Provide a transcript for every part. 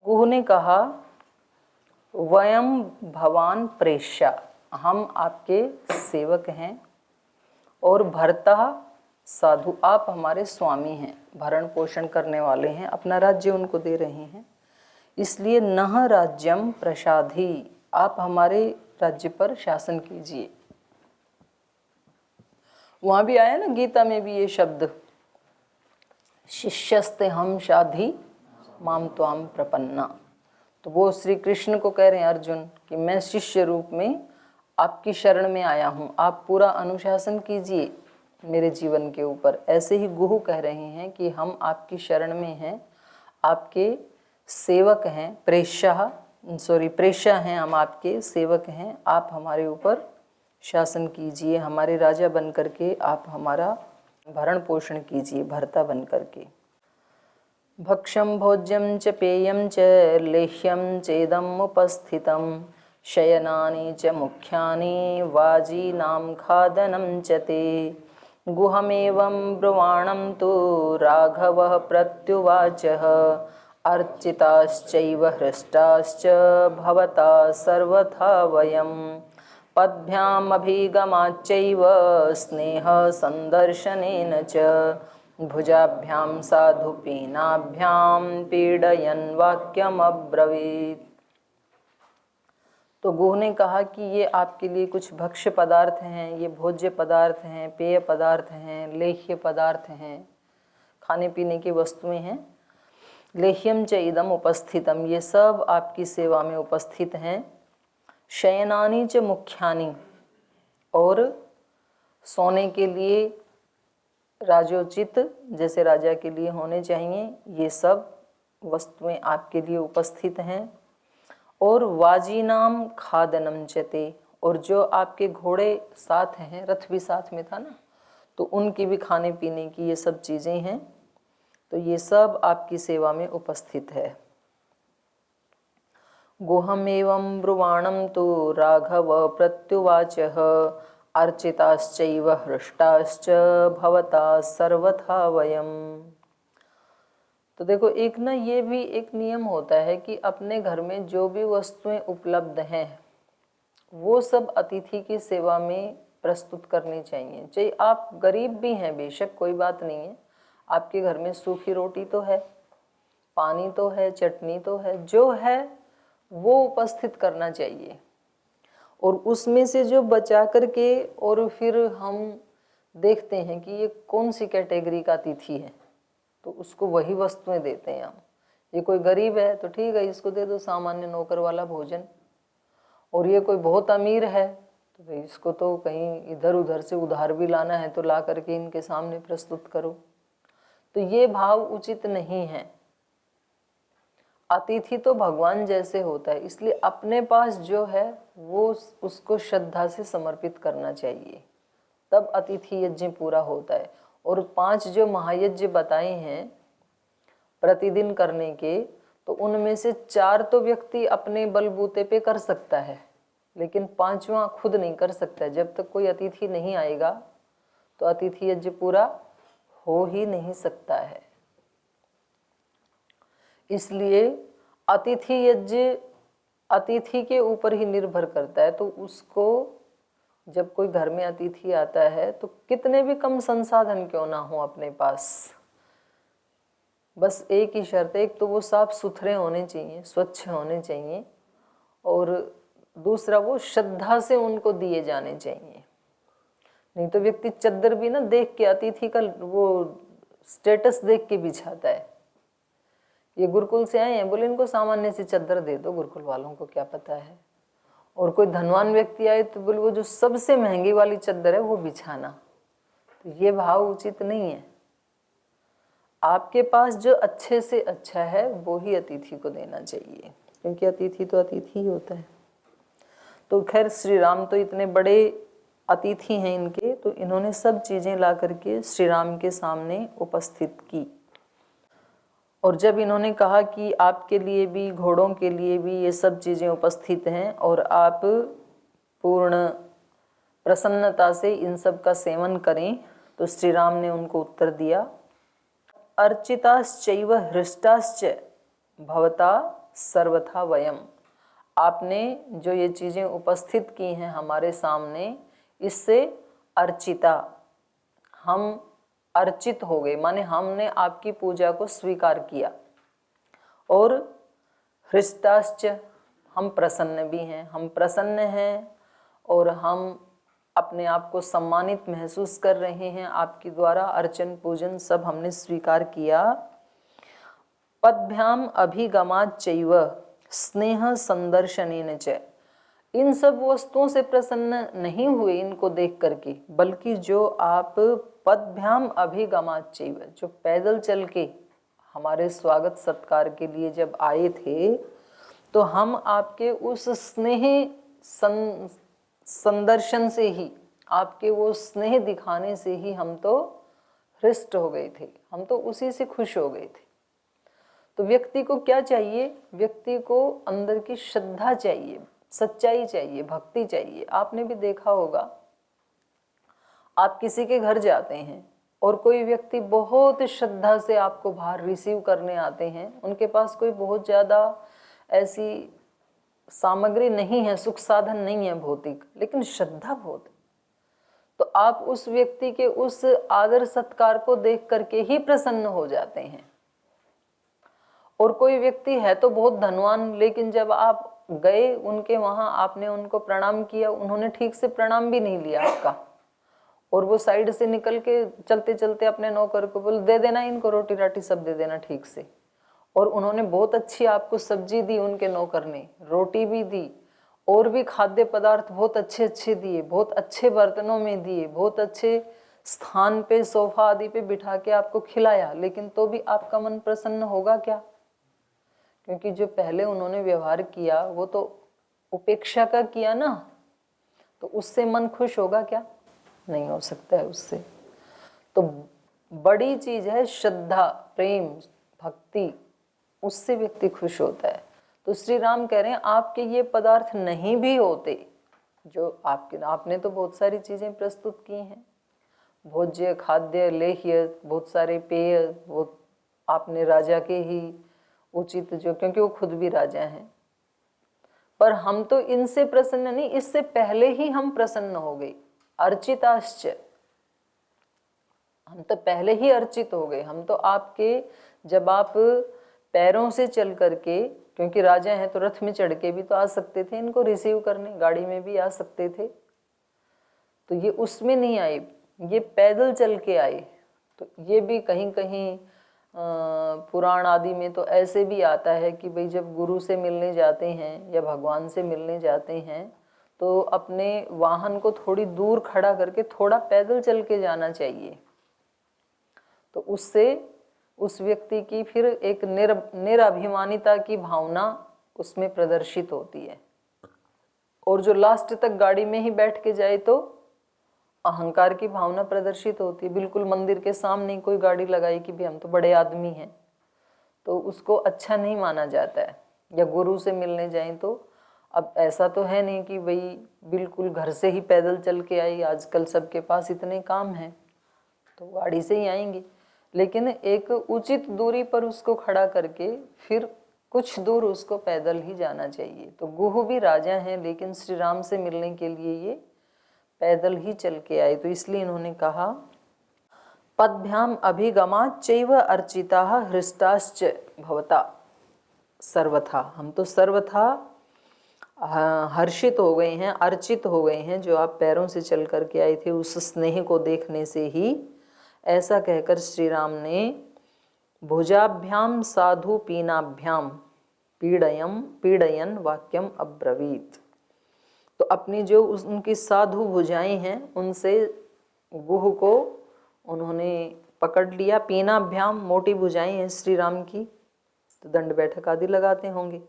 गुह ने कहा, वयम भवान प्रेष्या, हम आपके सेवक हैं, और भर्ता साधु, आप हमारे स्वामी हैं, भरण पोषण करने वाले हैं, अपना राज्य उनको दे रहे हैं। इसलिए नह राज्यम प्रसादी, आप हमारे राज्य पर शासन कीजिए। वहाँ भी आया ना, गीता में भी ये शब्द, शिष्यस्ते हम शाधि माम त्वाम प्रपन्ना। तो वो श्री कृष्ण को कह रहे हैं अर्जुन कि मैं शिष्य रूप में आपकी शरण में आया हूँ, आप पूरा अनुशासन कीजिए मेरे जीवन के ऊपर। ऐसे ही गुह कह रहे हैं कि हम आपकी शरण में हैं, आपके सेवक हैं, प्रेष्या हैं, हम आपके सेवक हैं, आप हमारे ऊपर शासन कीजिए, हमारे राजा बन करके आप हमारा भरण पोषण कीजिए, भर्ता बन करके। भक्ष्यं भोज्यं च पेयं च लेह्यं चेदम् उपस्थितं शयनानि च मुख्यानि वाजीनां खादनं च ते। गुहमेवं ब्रुवाणं तु राघवः प्रत्युवाचः, अर्चिताश्चैव हृष्टाश्च भवता सर्वथा वयं, पद्भ्यामभिगमाच्चैव स्नेहसन्दर्शनेन च, भुजाभ्यां साधुपीनाभ्यां पीडयन् वाक्यमब्रवीत्। तो गुह ने कहा कि ये आपके लिए कुछ भक्ष्य पदार्थ हैं, ये भोज्य पदार्थ हैं, पेय पदार्थ हैं, लेह्य पदार्थ हैं, खाने पीने की वस्तुएं हैं। लेह्यम च इदम उपस्थितम, ये सब आपकी सेवा में उपस्थित हैं। शयनानि च मुख्यानि, और सोने के लिए राजोचित, जैसे राजा के लिए होने चाहिए, ये सब वस्तुएं आपके लिए उपस्थित हैं। और वाजीनाम खादनम चते, और जो आपके घोड़े साथ हैं, रथ भी साथ में था ना, तो उनकी भी खाने पीने की ये सब चीज़ें हैं। तो ये सब आपकी सेवा में उपस्थित है। गुहमेवं ब्रुवाणं तु राघव प्रत्युवाचः, अर्चिताश्चैव हृष्टाश्च भवता सर्वथा वयम्। तो देखो, एक ना ये भी एक नियम होता है कि अपने घर में जो भी वस्तुएं उपलब्ध हैं वो सब अतिथि की सेवा में प्रस्तुत करनी चाहिए। चाहे आप गरीब भी हैं, बेशक कोई बात नहीं है, आपके घर में सूखी रोटी तो है, पानी तो है, चटनी तो है, जो है वो उपस्थित करना चाहिए। और उसमें से जो बचा करके और फिर हम देखते हैं कि ये कौन सी कैटेगरी का अतिथि है, तो उसको वही वस्तुएं देते हैं हम। ये कोई गरीब है तो ठीक है, इसको दे दो सामान्य नौकर वाला भोजन, और ये कोई बहुत अमीर है तो भाई इसको तो कहीं इधर उधर से उधार भी लाना है तो ला करके इनके सामने प्रस्तुत करो। तो ये भाव उचित नहीं है। अतिथि तो भगवान जैसे होता है, इसलिए अपने पास जो है वो उसको श्रद्धा से समर्पित करना चाहिए, तब अतिथि यज्ञ पूरा होता है। और 5 जो महायज्ञ बताए हैं प्रतिदिन करने के, तो उनमें से 4 तो व्यक्ति अपने बलबूते पे कर सकता है, लेकिन 5वां खुद नहीं कर सकता। जब तक कोई अतिथि नहीं आएगा तो अतिथि यज्ञ पूरा हो ही नहीं सकता है। इसलिए अतिथि यज्ञ अतिथि के ऊपर ही निर्भर करता है। तो उसको जब कोई घर में अतिथि आता है तो कितने भी कम संसाधन क्यों ना हो अपने पास, बस एक ही शर्त है, एक तो वो साफ सुथरे होने चाहिए, स्वच्छ होने चाहिए, और दूसरा वो श्रद्धा से उनको दिए जाने चाहिए। नहीं तो व्यक्ति चद्दर भी ना देख के, अतिथि का वो स्टेटस देख के बिछाता है। ये गुरुकुल से आए हैं, बोले इनको सामान्य सी चद्दर दे दो, गुरुकुल वालों को क्या पता है। और कोई धनवान व्यक्ति आए तो बोले वो जो सबसे महंगी वाली चद्दर है वो बिछाना। तो ये भाव उचित नहीं है। आपके पास जो अच्छे से अच्छा है वो ही अतिथि को देना चाहिए, क्योंकि अतिथि तो अतिथि ही होता है। तो खैर श्री राम तो इतने बड़े अतिथि हैं इनके, तो इन्होंने सब चीज़ें ला करके श्री राम के सामने उपस्थित की। और जब इन्होंने कहा कि आपके लिए भी, घोड़ों के लिए भी ये सब चीज़ें उपस्थित हैं और आप पूर्ण प्रसन्नता से इन सब का सेवन करें, तो श्री राम ने उनको उत्तर दिया, अर्चिताश्चैव हृष्टाश्च भवता सर्वथा वयम। आपने जो ये चीज़ें उपस्थित की हैं हमारे सामने, इससे अर्चिता, हम अर्चित हो गए, माने हमने आपकी पूजा को स्वीकार किया। और हृष्टाश्च, हम प्रसन्न भी हैं, हम प्रसन्न हैं और हम अपने आप को सम्मानित महसूस कर रहे हैं आपके द्वारा। अर्चन पूजन सब हमने स्वीकार किया। पद्भ्याम अभिगमात् चैव स्नेह संदर्शनेन च, इन सब वस्तुओं से प्रसन्न नहीं हुए इनको देख करके, बल्कि जो आप पद्भ्याम अभिगमात् चैव, जो पैदल चल के हमारे स्वागत सत्कार के लिए जब आए थे, तो हम आपके उस स्नेह संदर्शन से ही, आपके वो स्नेह दिखाने से ही हम तो हृष्ट हो गए थे, हम तो उसी से खुश हो गए थे। तो व्यक्ति को क्या चाहिए? व्यक्ति को अंदर की श्रद्धा चाहिए, सच्चाई चाहिए, भक्ति चाहिए। आपने भी देखा होगा, आप किसी के घर जाते हैं और कोई व्यक्ति बहुत श्रद्धा से आपको बाहर रिसीव करने आते हैं, उनके पास कोई बहुत ज़्यादा ऐसी सामग्री नहीं है, सुख साधन नहीं है भौतिक, लेकिन श्रद्धा बहुत है, तो आप उस व्यक्ति के उस आदर सत्कार को देख करके ही प्रसन्न हो जाते हैं। और कोई व्यक्ति है तो बहुत धनवान, लेकिन जब आप गए उनके वहाँ, आपने उनको प्रणाम किया, उन्होंने ठीक से प्रणाम भी नहीं लिया आपका, और वो साइड से निकल के चलते चलते अपने नौकर को बोल, दे देना इनको रोटी राटी सब दे देना ठीक से। और उन्होंने बहुत अच्छी आपको सब्जी दी, उनके नौकर ने रोटी भी दी, और भी खाद्य पदार्थ बहुत अच्छे अच्छे दिए, बहुत अच्छे बर्तनों में दिए, बहुत अच्छे स्थान पे सोफा आदि पे बिठा के आपको खिलाया, लेकिन तो भी आपका मन प्रसन्न होगा क्या? क्योंकि जो पहले उन्होंने व्यवहार किया वो तो उपेक्षा का किया ना, तो उससे मन खुश होगा क्या? नहीं हो सकता है उससे। तो बड़ी चीज है श्रद्धा, प्रेम, भक्ति, उससे व्यक्ति खुश होता है। तो श्री राम कह रहे हैं आपके ये पदार्थ नहीं भी होते, जो आपने तो बहुत सारी चीजें प्रस्तुत की हैं, भोज्य, खाद्य, लेह्य, बहुत सारे पेय, वो आपने राजा के ही उचित, जो क्योंकि वो खुद भी राजा हैं, पर हम तो इनसे प्रसन्न नहीं, इससे पहले ही हम प्रसन्न हो गए। अर्चिताश्च, हम तो पहले ही अर्चित हो गए। हम तो आपके, जब आप पैरों से चल करके, क्योंकि राजा हैं तो रथ में चढ़ के भी तो आ सकते थे इनको रिसीव करने, गाड़ी में भी आ सकते थे, तो ये उसमें नहीं आए, ये पैदल चल के आए। तो ये भी कहीं कहीं पुराण आदि में तो ऐसे भी आता है कि भाई जब गुरु से मिलने जाते हैं या भगवान से मिलने जाते हैं तो अपने वाहन को थोड़ी दूर खड़ा करके थोड़ा पैदल चल के जाना चाहिए, तो उससे उस व्यक्ति की फिर एक निराभिमानिता की भावना उसमें प्रदर्शित होती है। और जो लास्ट तक गाड़ी में ही बैठ के जाए तो अहंकार की भावना प्रदर्शित होती है। बिल्कुल मंदिर के सामने कोई गाड़ी लगाई कि भी हम तो बड़े आदमी हैं, तो उसको अच्छा नहीं माना जाता है। या गुरु से मिलने जाएं तो अब ऐसा तो है नहीं कि भाई बिल्कुल घर से ही पैदल चल के आई, आजकल सबके पास इतने काम हैं तो गाड़ी से ही आएंगे, लेकिन एक उचित दूरी पर उसको खड़ा करके फिर कुछ दूर उसको पैदल ही जाना चाहिए। तो गुह भी राजा हैं, लेकिन श्री राम से मिलने के लिए ये पैदल ही चल के आए, तो इसलिए इन्होंने कहा पद्भ्याम अभिगमात् चैव अर्चिताः हृष्टाश्च भवता सर्वथा, हम तो सर्वथा हर्षित हो गए हैं, अर्चित हो गए हैं, जो आप पैरों से चल कर के आए थे उस स्नेह को देखने से ही। ऐसा कहकर श्री राम ने भुजाभ्याम साधु पीनाभ्याम पीडयन वाक्यम अब्रवीत, तो अपनी जो उनकी साधु भुजाएं हैं उनसे गुह को उन्होंने पकड़ लिया। पीनाभ्याम, मोटी भुजाएं हैं श्री राम की, तो दंड बैठक आदि लगाते होंगे,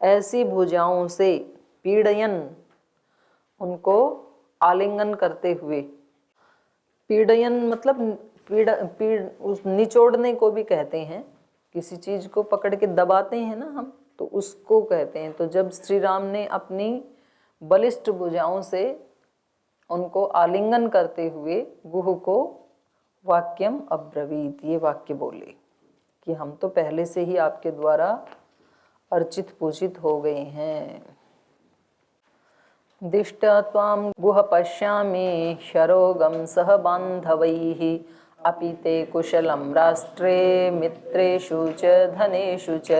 ऐसी भुजाओं से पीडयन, उनको आलिंगन करते हुए, पीडयन मतलब उस निचोड़ने को भी कहते हैं, किसी चीज को पकड़ के दबाते हैं ना हम, तो उसको कहते हैं। तो जब श्री राम ने अपनी बलिष्ठ भुजाओं से उनको आलिंगन करते हुए गुह को वाक्यम अब्रवीत, ये वाक्य बोले कि हम तो पहले से ही आपके द्वारा अर्चित पूजित हो गए हैं। दिष्टा त्वां गुह पश्यामि शरोगं सह बान्धवैः अपि ते कुशलं राष्ट्रे मित्रेषु च धनेषु च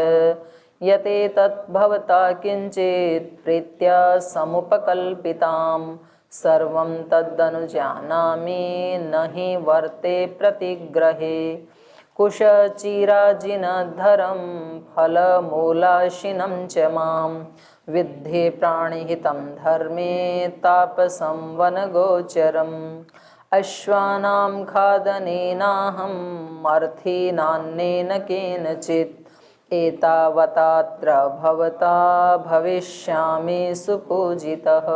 यते तत् भवता किञ्चित् प्रीत्या समुपकल्पितां सर्वं तदनुजानामि न हि वर्ते प्रतिग्रहे कुशचिराजिनधरं फलमूलाशिनं च मां विद्धि प्राणिहितं धर्मे तापसं वनगोचरम् अश्वानां खादनेनाहम् अर्थीनान्नेन केनचित् एतावतात्र भवता भविष्यामि सुपूजितः।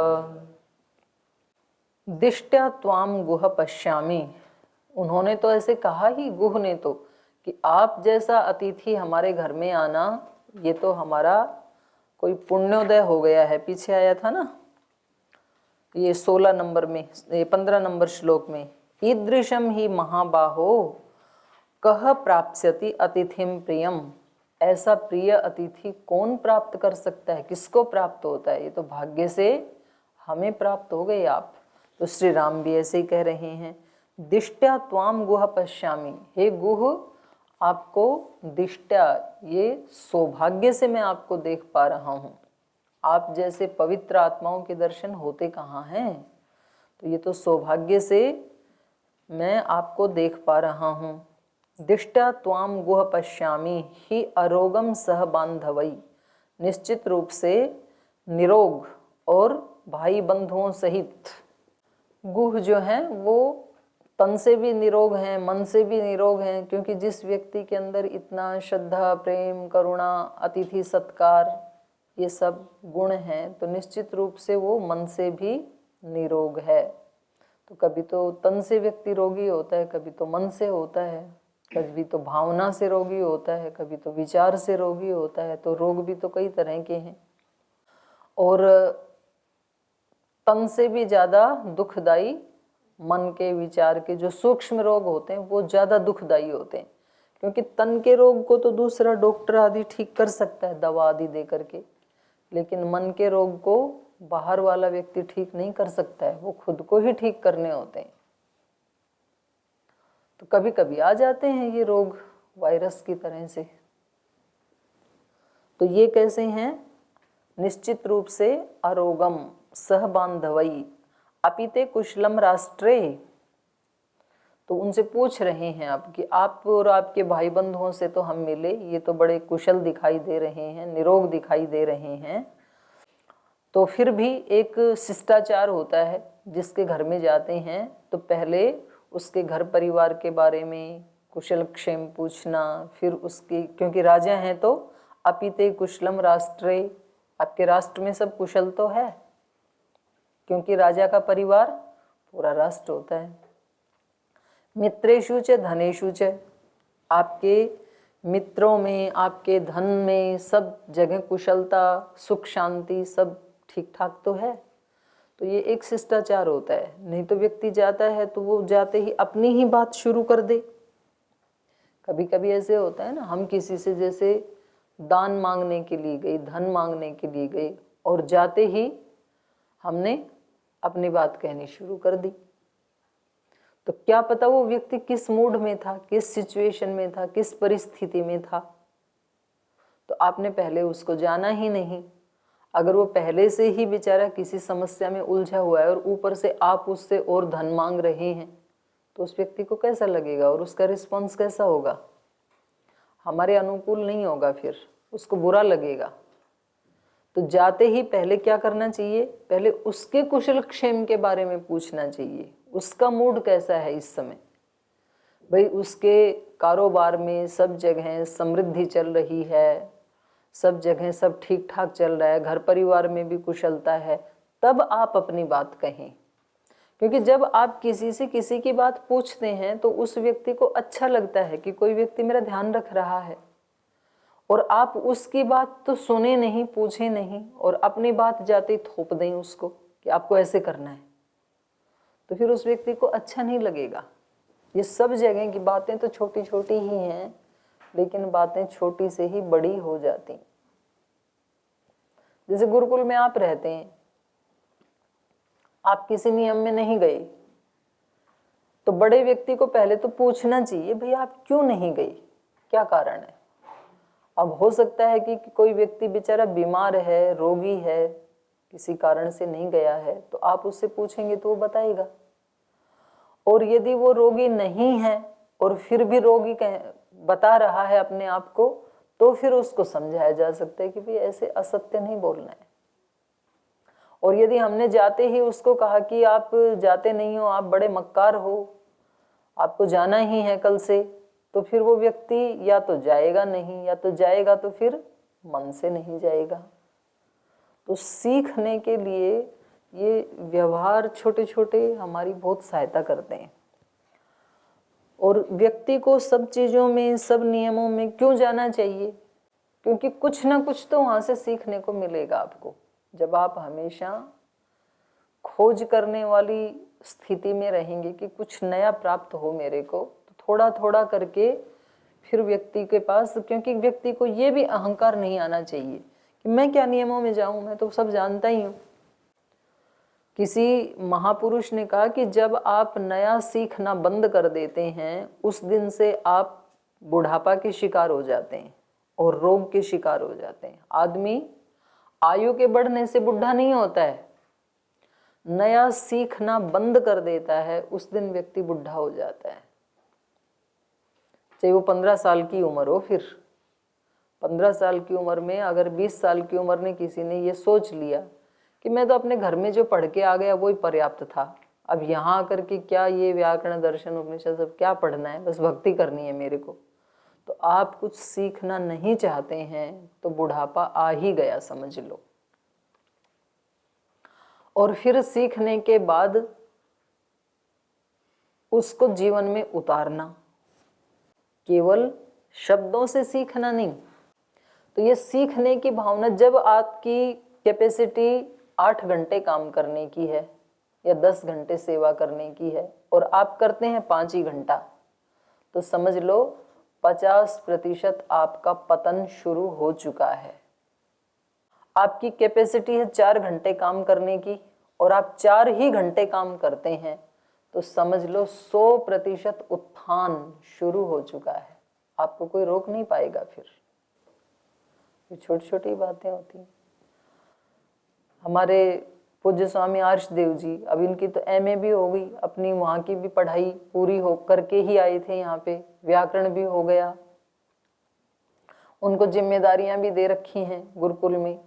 दिष्ट्या त्वां गुह पश्यामि, उन्होंने तो ऐसे कहा ही, गुह ने तो, कि आप जैसा अतिथि हमारे घर में आना ये तो हमारा कोई पुण्योदय हो गया है। पीछे आया था ना ये 16 नंबर में, ये 15 नंबर श्लोक में, ईदृशम ही महाबाहो कह प्राप्स्यति अतिथिम प्रियम। ऐसा प्रिय अतिथि कौन प्राप्त कर सकता है, किसको प्राप्त होता है? ये तो भाग्य से हमें प्राप्त हो गए आप। तो श्री राम भी ऐसे ही कह रहे हैं, दिष्ट्या त्वाम गुह पश्यामि, हे गुह आपको दिष्ट्या, ये सौभाग्य से मैं आपको देख पा रहा हूँ। आप जैसे पवित्र आत्माओं के दर्शन होते कहाँ हैं? तो ये तो सौभाग्य से मैं आपको देख पा रहा हूँ। दिष्टा त्वाम गुह पश्यामि ही अरोगम सह बांधवई, निश्चित रूप से निरोग और भाई बंधुओं सहित। गुह जो हैं वो तन से भी निरोग हैं, मन से भी निरोग हैं, क्योंकि जिस व्यक्ति के अंदर इतना श्रद्धा, प्रेम, करुणा, अतिथि सत्कार, ये सब गुण हैं, तो निश्चित रूप से वो मन से भी निरोग है। तो कभी तो तन से व्यक्ति रोगी होता है, कभी तो मन से होता है, कभी तो भावना से रोगी होता है, कभी तो विचार से रोगी होता है। तो रोग भी तो कई तरह के हैं, और तन से भी ज़्यादा दुखदाई मन के विचार के जो सूक्ष्म रोग होते हैं वो ज़्यादा दुखदाई होते हैं, क्योंकि तन के रोग को तो दूसरा डॉक्टर आदि ठीक कर सकता है दवा आदि दे करके, लेकिन मन के रोग को बाहर वाला व्यक्ति ठीक नहीं कर सकता है, वो खुद को ही ठीक करने होते हैं। तो कभी कभी आ जाते हैं ये रोग वायरस की तरह से। तो ये कैसे हैं? निश्चित रूप से अरोगम सह बांधवई अपिते कुशलम राष्ट्रे। तो उनसे पूछ रहे हैं आप कि आप और आपके भाई बंधुओं से तो हम मिले, ये तो बड़े कुशल दिखाई दे रहे हैं, निरोग दिखाई दे रहे हैं, तो फिर भी एक शिष्टाचार होता है, जिसके घर में जाते हैं तो पहले उसके घर परिवार के बारे में कुशल क्षेम पूछना, फिर उसकी, क्योंकि राजा हैं तो अपिते कुशलम राष्ट्रे, आपके राष्ट्र में सब कुशल तो है, क्योंकि राजा का परिवार पूरा राष्ट्र होता है। मित्रेषु च धनेषु च, आपके मित्रों में, आपके धन में, सब जगह कुशलता, सुख शांति सब ठीक ठाक तो है। तो ये एक शिष्टाचार होता है, नहीं तो व्यक्ति जाता है तो वो जाते ही अपनी ही बात शुरू कर दे। कभी कभी ऐसे होता है ना, हम किसी से जैसे दान मांगने के लिए गए, धन मांगने के लिए गए, और जाते ही हमने अपनी बात कहनी शुरू कर दी। तो क्या पता वो व्यक्ति किस मूड में था, किस सिचुएशन में था, किस परिस्थिति में था, तो आपने पहले उसको जाना ही नहीं। अगर वो पहले से ही बेचारा किसी समस्या में उलझा हुआ है और ऊपर से आप उससे और धन मांग रहे हैं, तो उस व्यक्ति को कैसा लगेगा और उसका रिस्पॉन्स कैसा होगा? हमारे अनुकूल नहीं होगा, फिर उसको बुरा लगेगा। तो जाते ही पहले क्या करना चाहिए? पहले उसके कुशल क्षेम के बारे में पूछना चाहिए, उसका मूड कैसा है इस समय, भाई उसके कारोबार में सब जगह समृद्धि चल रही है, सब जगह सब ठीक ठाक चल रहा है, घर परिवार में भी कुशलता है, तब आप अपनी बात कहें। क्योंकि जब आप किसी से किसी की बात पूछते हैं तो उस व्यक्ति को अच्छा लगता है कि कोई व्यक्ति मेरा ध्यान रख रहा है, और आप उसकी बात तो सुने नहीं, पूछे नहीं, और अपनी बात जाते थोप दें उसको कि आपको ऐसे करना है, तो फिर उस व्यक्ति को अच्छा नहीं लगेगा। ये सब जगह की बातें तो छोटी छोटी ही हैं, लेकिन बातें छोटी से ही बड़ी हो जाती। जैसे गुरुकुल में आप रहते हैं, आप किसी नियम में नहीं गए, तो बड़े व्यक्ति को पहले तो पूछना चाहिए, भाई आप क्यों नहीं गए, क्या कारण है। अब हो सकता है कि कोई व्यक्ति बेचारा बीमार है, रोगी है, किसी कारण से नहीं गया है, तो आप उससे पूछेंगे तो वो बताएगा। और यदि वो रोगी नहीं है और फिर भी रोगी बता रहा है अपने आप को, तो फिर उसको समझाया जा सकता है कि भाई ऐसे असत्य नहीं बोलना है। और यदि हमने जाते ही उसको कहा कि आप जाते नहीं हो, आप बड़े मक्कार हो, आपको जाना ही है कल से, तो फिर वो व्यक्ति या तो जाएगा नहीं, या तो जाएगा तो फिर मन से नहीं जाएगा। तो सीखने के लिए ये व्यवहार छोटे छोटे हमारी बहुत सहायता करते हैं। और व्यक्ति को सब चीज़ों में, सब नियमों में क्यों जाना चाहिए? क्योंकि कुछ ना कुछ तो वहाँ से सीखने को मिलेगा आपको। जब आप हमेशा खोज करने वाली स्थिति में रहेंगे कि कुछ नया प्राप्त हो मेरे को, तो थोड़ा थोड़ा करके फिर व्यक्ति के पास, क्योंकि व्यक्ति को ये भी अहंकार नहीं आना चाहिए कि मैं क्या नियमों में जाऊं, मैं तो सब जानता ही हूँ। किसी महापुरुष ने कहा कि जब आप नया सीखना बंद कर देते हैं, उस दिन से आप बुढ़ापा के शिकार हो जाते हैं और रोग के शिकार हो जाते हैं। आदमी आयु के बढ़ने से बुढ़ा नहीं होता है, नया सीखना बंद कर देता है, उस दिन व्यक्ति बुढ़ा हो जाता है। चाहे वो 15 साल की उम्र हो, फिर 15 साल की उम्र में अगर 20 साल की उम्र में किसी ने ये सोच लिया कि मैं तो अपने घर में जो पढ़ के आ गया वही पर्याप्त था, अब यहाँ आकर के क्या ये व्याकरण, दर्शन, उपनिषद सब क्या पढ़ना है, बस भक्ति करनी है मेरे को, तो आप कुछ सीखना नहीं चाहते हैं, तो बुढ़ापा आ ही गया समझ लो। और फिर सीखने के बाद उसको जीवन में उतारना, केवल शब्दों से सीखना नहीं। तो ये सीखने की भावना, जब आपकी कैपेसिटी 8 घंटे काम करने की है या 10 घंटे सेवा करने की है और आप करते हैं 5 ही घंटा, तो समझ लो 50% आपका पतन शुरू हो चुका है। आपकी कैपेसिटी है 4 घंटे काम करने की और आप 4 ही घंटे काम करते हैं, तो समझ लो 100% उत्थान शुरू हो चुका है। आपको कोई रोक नहीं पाएगा। फिर ये छोटी छोटी बातें होती हैं। हमारे पूज्य स्वामी आर्षदेव जी, अब इनकी तो एमए भी हो गई, अपनी वहाँ की भी पढ़ाई पूरी हो करके ही आए थे यहाँ पे, व्याकरण भी हो गया, उनको जिम्मेदारियां भी दे रखी हैं गुरुकुल में,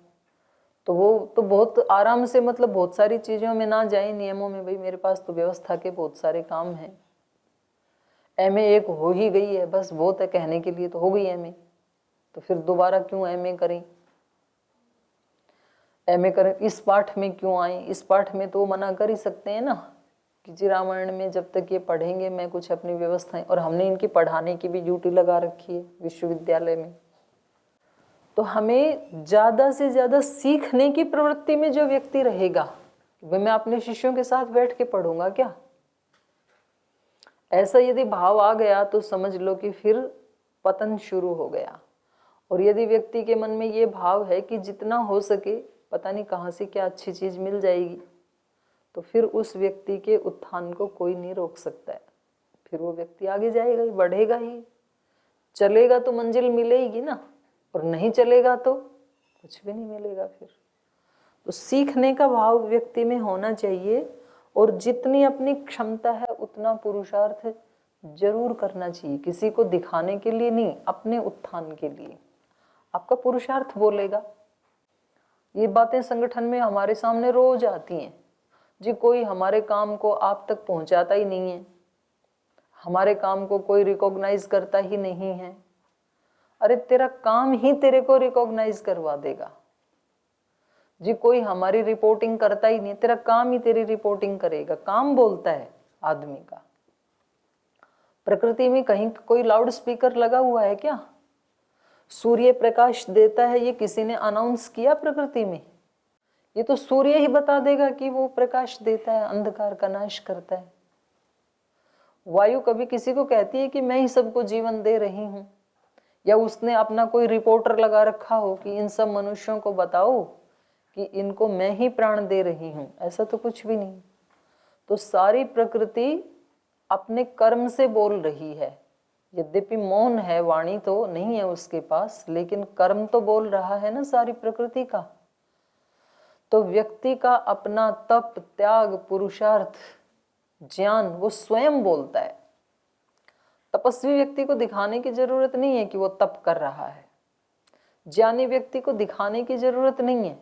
तो वो तो बहुत आराम से, मतलब बहुत सारी चीज़ों में ना जाए नियमों में, भाई मेरे पास तो व्यवस्था के बहुत सारे काम हैं। एमए एक हो ही गई है, बस बहुत है कहने के लिए, तो हो गई एमए, तो फिर दोबारा क्यों एमए करें, एमए करें, इस पाठ में क्यों आए, इस पाठ में तो मना कर ही सकते हैं ना कि जी रामायण में जब तक ये पढ़ेंगे मैं कुछ अपनी व्यवस्थाएं, और हमने इनकी पढ़ाने की भी ड्यूटी लगा रखी है विश्वविद्यालय में। तो हमें ज़्यादा से ज़्यादा सीखने की प्रवृत्ति में जो व्यक्ति रहेगा, वह मैं अपने शिष्यों के साथ बैठ के पढ़ूंगा क्या, ऐसा यदि भाव आ गया तो समझ लो कि फिर पतन शुरू हो गया। और यदि व्यक्ति के मन में ये भाव है कि जितना हो सके पता नहीं कहाँ से क्या अच्छी चीज़ मिल जाएगी, तो फिर उस व्यक्ति के उत्थान को कोई नहीं रोक सकता है। फिर वो व्यक्ति आगे जाएगा ही, बढ़ेगा ही, चलेगा तो मंजिल मिलेगी ना, और नहीं चलेगा तो कुछ भी नहीं मिलेगा। फिर तो सीखने का भाव व्यक्ति में होना चाहिए, और जितनी अपनी क्षमता है उतना पुरुषार्थ जरूर करना चाहिए, किसी को दिखाने के लिए नहीं, अपने उत्थान के लिए। आपका पुरुषार्थ बोलेगा। ये बातें संगठन में हमारे सामने रोज आती हैं जी, कोई हमारे काम को आप तक पहुंचाता ही नहीं है, हमारे काम को कोई रिकॉग्नाइज करता ही नहीं है। अरे तेरा काम ही तेरे को रिकॉग्नाइज करवा देगा जी, कोई हमारी रिपोर्टिंग करता ही नहीं, तेरा काम ही तेरी रिपोर्टिंग करेगा। काम बोलता है आदमी का। प्रकृति में कहीं कोई लाउड स्पीकर लगा हुआ है क्या? सूर्य प्रकाश देता है, ये किसी ने अनाउंस किया प्रकृति में? ये तो सूर्य ही बता देगा कि वो प्रकाश देता है, अंधकार का नाश करता है। वायु कभी किसी को कहती है कि मैं ही सबको जीवन दे रही हूं, या उसने अपना कोई रिपोर्टर लगा रखा हो कि इन सब मनुष्यों को बताओ कि इनको मैं ही प्राण दे रही हूँ, ऐसा तो कुछ भी नहीं। तो सारी प्रकृति अपने कर्म से बोल रही है, यद्यपि मौन है, वाणी तो नहीं है उसके पास, लेकिन कर्म तो बोल रहा है ना सारी प्रकृति का। तो व्यक्ति का अपना तप, त्याग, पुरुषार्थ, ज्ञान वो स्वयं बोलता है। तपस्वी व्यक्ति को दिखाने की जरूरत नहीं है कि वो तप कर रहा है, ज्ञानी व्यक्ति को दिखाने की जरूरत नहीं है।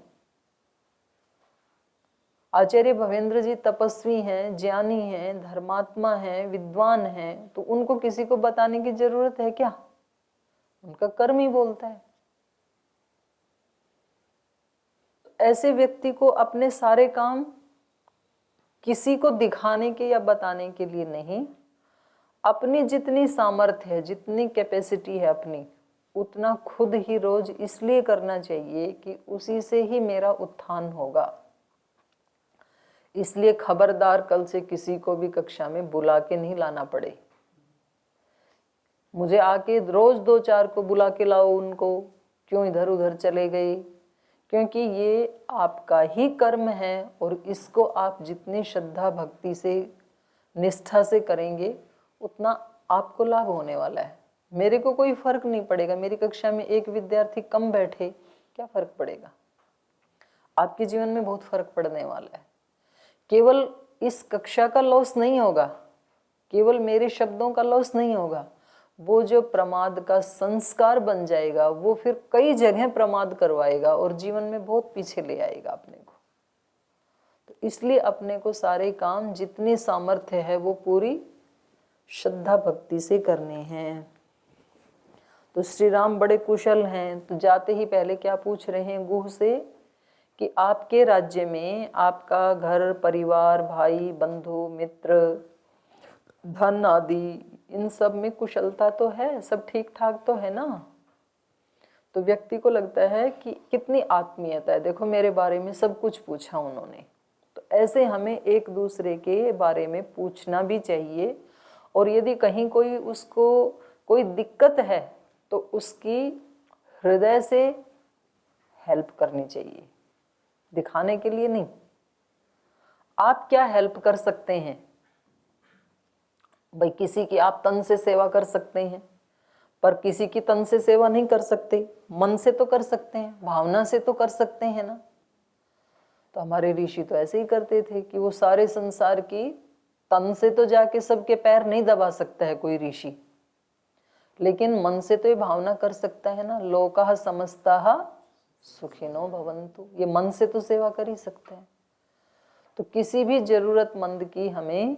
आचार्य भवेंद्र जी तपस्वी हैं, ज्ञानी हैं, धर्मात्मा हैं, विद्वान हैं, तो उनको किसी को बताने की जरूरत है क्या? उनका कर्म ही बोलता है। ऐसे व्यक्ति को अपने सारे काम किसी को दिखाने के या बताने के लिए नहीं, अपनी जितनी सामर्थ्य है, जितनी कैपेसिटी है अपनी, उतना खुद ही रोज इसलिए करना चाहिए कि उसी से ही मेरा उत्थान होगा। इसलिए खबरदार कल से किसी को भी कक्षा में बुला के नहीं लाना पड़े। मुझे आके रोज 2-4 को बुला के लाओ, उनको क्यों इधर उधर चले गए, क्योंकि ये आपका ही कर्म है और इसको आप जितनी श्रद्धा भक्ति से, निष्ठा से करेंगे उतना आपको लाभ होने वाला है। मेरे को कोई फर्क नहीं पड़ेगा, मेरी कक्षा में एक विद्यार्थी कम बैठे, क्या फर्क पड़ेगा? आपके जीवन में बहुत फर्क पड़ने वाला है। केवल इस कक्षा का लॉस नहीं होगा, केवल मेरे शब्दों का लॉस नहीं होगा, वो जो प्रमाद का संस्कार बन जाएगा वो फिर कई जगह प्रमाद करवाएगा और जीवन में बहुत पीछे ले आएगा अपने को। तो इसलिए अपने को सारे काम जितनी सामर्थ्य है वो पूरी श्रद्धा भक्ति से करने हैं। तो श्री राम बड़े कुशल हैं, तो जाते ही पहले क्या पूछ रहे हैं गुह से कि आपके राज्य में आपका घर परिवार, भाई बंधु मित्र, धन आदि, इन सब में कुशलता तो है, सब ठीक ठाक तो है ना? तो व्यक्ति को लगता है कि कितनी आत्मीयता है, देखो मेरे बारे में सब कुछ पूछा उन्होंने। तो ऐसे हमें एक दूसरे के बारे में पूछना भी चाहिए, और यदि कहीं कोई उसको कोई दिक्कत है तो उसकी हृदय से हेल्प करनी चाहिए, दिखाने के लिए नहीं। आप क्या हेल्प कर सकते हैं भाई? किसी की आप तन से सेवा कर सकते हैं, पर किसी की तन से सेवा नहीं कर सकते, मन से तो कर सकते हैं, भावना से तो कर सकते हैं ना। तो हमारे ऋषि तो ऐसे ही करते थे कि वो सारे संसार की तन से तो जाके सबके पैर नहीं दबा सकता है कोई ऋषि, लेकिन मन से तो ये भावना कर सकता है ना, लोकाः समस्ताः सुखिनो भवन्तु, ये मन से तो सेवा कर ही सकते हैं। तो किसी भी जरूरतमंद की हमें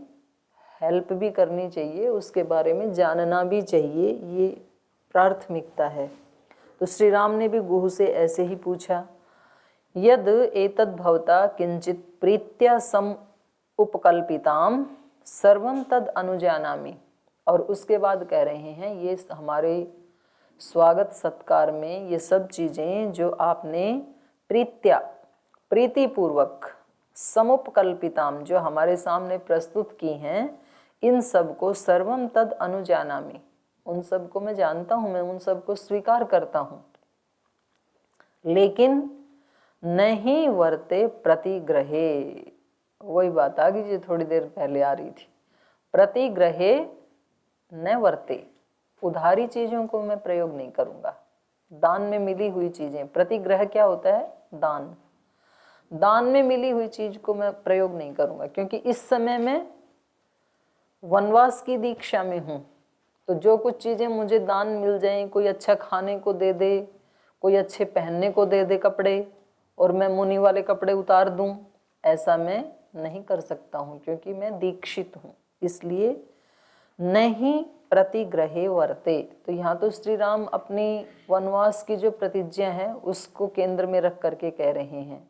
हेल्प भी करनी चाहिए, उसके बारे में जानना भी चाहिए, ये प्राथमिकता है। तो श्री राम ने भी गुह से ऐसे ही पूछा, यद एतद् भवता किंचित प्रीत्या सम उपकल्पिताम सर्वम तद अनुजानामि। और उसके बाद कह रहे हैं ये हमारे स्वागत सत्कार में ये सब चीज़ें जो आपने प्रीत्या, प्रीतिपूर्वक, समुपकल्पिताम जो हमारे सामने प्रस्तुत की हैं, इन सब को सर्वम तद अनुजानामि, उन सब को मैं जानता हूँ, मैं उन सब को स्वीकार करता हूँ, लेकिन नहीं वर्ते प्रतिग्रहे। वही बात आ गई जो थोड़ी देर पहले आ रही थी, प्रतिग्रहे न वर्ते, उधारी चीजों को मैं प्रयोग नहीं करूंगा, दान में मिली हुई चीजें। प्रतिग्रह क्या होता है? दान। दान में मिली हुई चीज को मैं प्रयोग नहीं करूंगा, क्योंकि इस समय मैं वनवास की दीक्षा में हूँ। तो जो कुछ चीजें मुझे दान मिल जाएं, कोई अच्छा खाने को दे दे, कोई अच्छे पहनने को दे दे कपड़े, और मैं मुनि वाले कपड़े उतार दूं, ऐसा मैं नहीं कर सकता हूँ, क्योंकि मैं दीक्षित हूँ। इसलिए नहीं प्रतिग्रहे वर्ते। तो यहाँ तो श्री राम अपनी वनवास की जो प्रतिज्ञा है उसको केंद्र में रख करके कह रहे हैं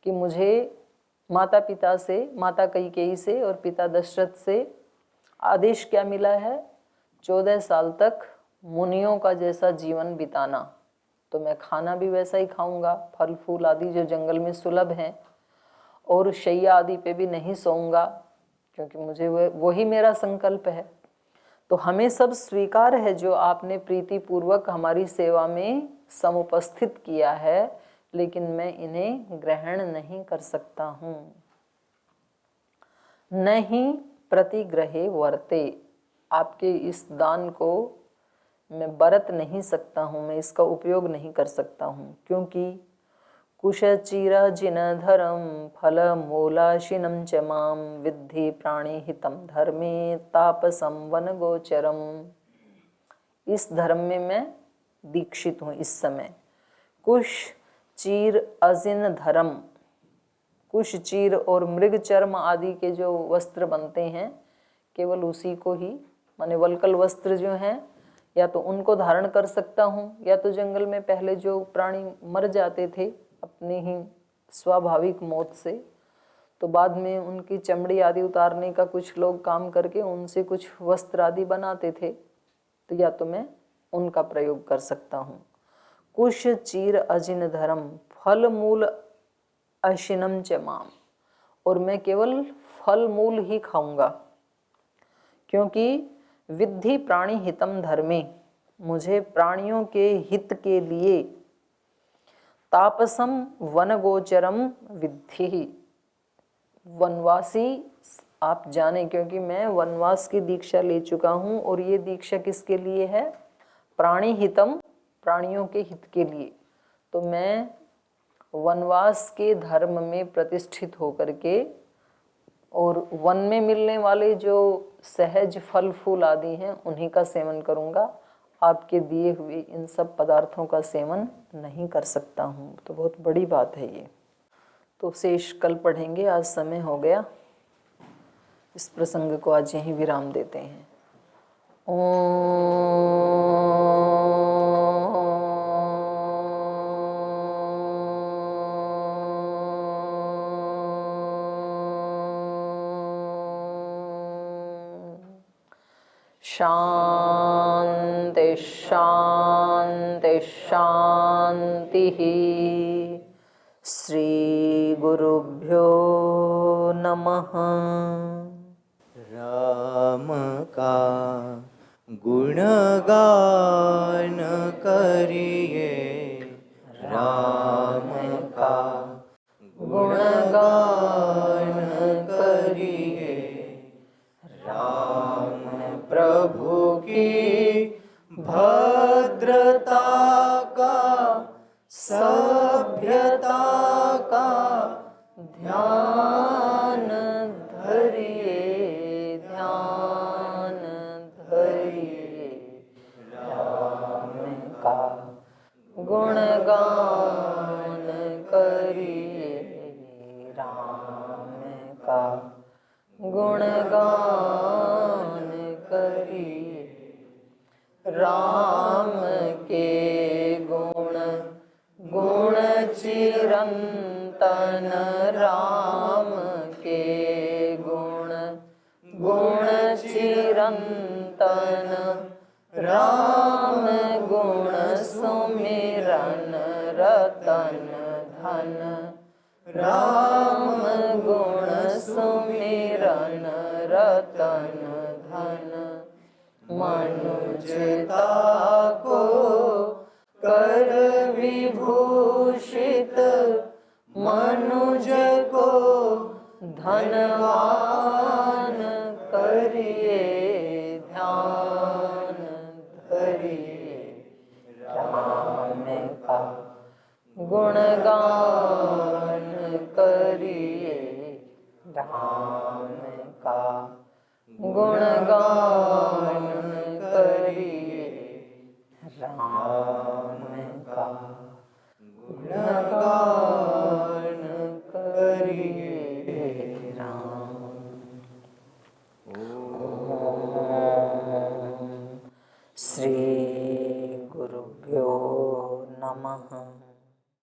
कि मुझे माता पिता से, माता कैकेयी से और पिता दशरथ से आदेश क्या मिला है? 14 साल तक मुनियों का जैसा जीवन बिताना। तो मैं खाना भी वैसा ही खाऊंगा, फल फूल आदि जो जंगल में सुलभ हैं, और शैया आदि पे भी नहीं सोऊंगा, क्योंकि मुझे वही मेरा संकल्प है। तो हमें सब स्वीकार है जो आपने प्रीति पूर्वक हमारी सेवा में समुपस्थित किया है, लेकिन मैं इन्हें ग्रहण नहीं कर सकता हूँ। नहीं प्रतिग्रहे वर्ते, आपके इस दान को मैं बरत नहीं सकता हूँ, मैं इसका उपयोग नहीं कर सकता हूँ, क्योंकि कुशचिर जिन धरम फल मूलाशिनम च माम विद्धि प्राणिहितम धर्मे तापसम वन गोचरम। इस धर्म में मैं दीक्षित हूँ इस समय। कुश चीर अजिन धर्म, कुश चीर और मृग चर्म आदि के जो वस्त्र बनते हैं केवल उसी को ही, माने वल्कल वस्त्र जो हैं, या तो उनको धारण कर सकता हूँ, या तो जंगल में पहले जो प्राणी मर जाते थे अपनी ही स्वाभाविक मौत से, तो बाद में उनकी चमड़ी आदि उतारने का कुछ लोग काम करके उनसे कुछ वस्त्र आदि बनाते थे, तो या तो मैं उनका प्रयोग कर सकता हूँ। कुश चीर अजिन धर्म फल मूल अशिनम च माम, और मैं केवल फल मूल ही खाऊंगा, क्योंकि विद्धि प्राणी हितम धर्मे, मुझे प्राणियों के हित के लिए तापसम वन गोचरम विद्धि, वनवासी आप जाने, क्योंकि मैं वनवास की दीक्षा ले चुका हूँ, और ये दीक्षा किसके लिए है? प्राणी हितम, प्राणियों के हित के लिए। तो मैं वनवास के धर्म में प्रतिष्ठित होकर के और वन में मिलने वाले जो सहज फल फूल आदि हैं उन्हीं का सेवन करूँगा, आपके दिए हुए इन सब पदार्थों का सेवन नहीं कर सकता हूँ। तो बहुत बड़ी बात है ये। तो शेष कल पढ़ेंगे, आज समय हो गया, इस प्रसंग को आज यहीं विराम देते हैं। शांति शांति शांति। श्री गुरुभ्यो नमः। राम का गुणगान करिए, राम का गुणगान करिए, राम प्रभु की भद्रता का सभ्यता का ध्यान धरिए, ध्यान धरिए, राम का गुणगान करिए, राम का गुणगान करिए, राम के गुण गुण चिरंतन, राम के गुण गुण चिरंतन, राम गुण सुमिरन रतन धन, राम गुण सुमिरन रतन धन, मनुजता को कर विभूषित, मनुज को धनवान करिए, ध्यान धरिए, राम का गुणगान करिए, राम का गुणगान करिए, राम का गुणगान करिए, राम। ओम श्री गुरुभ्यो नमः।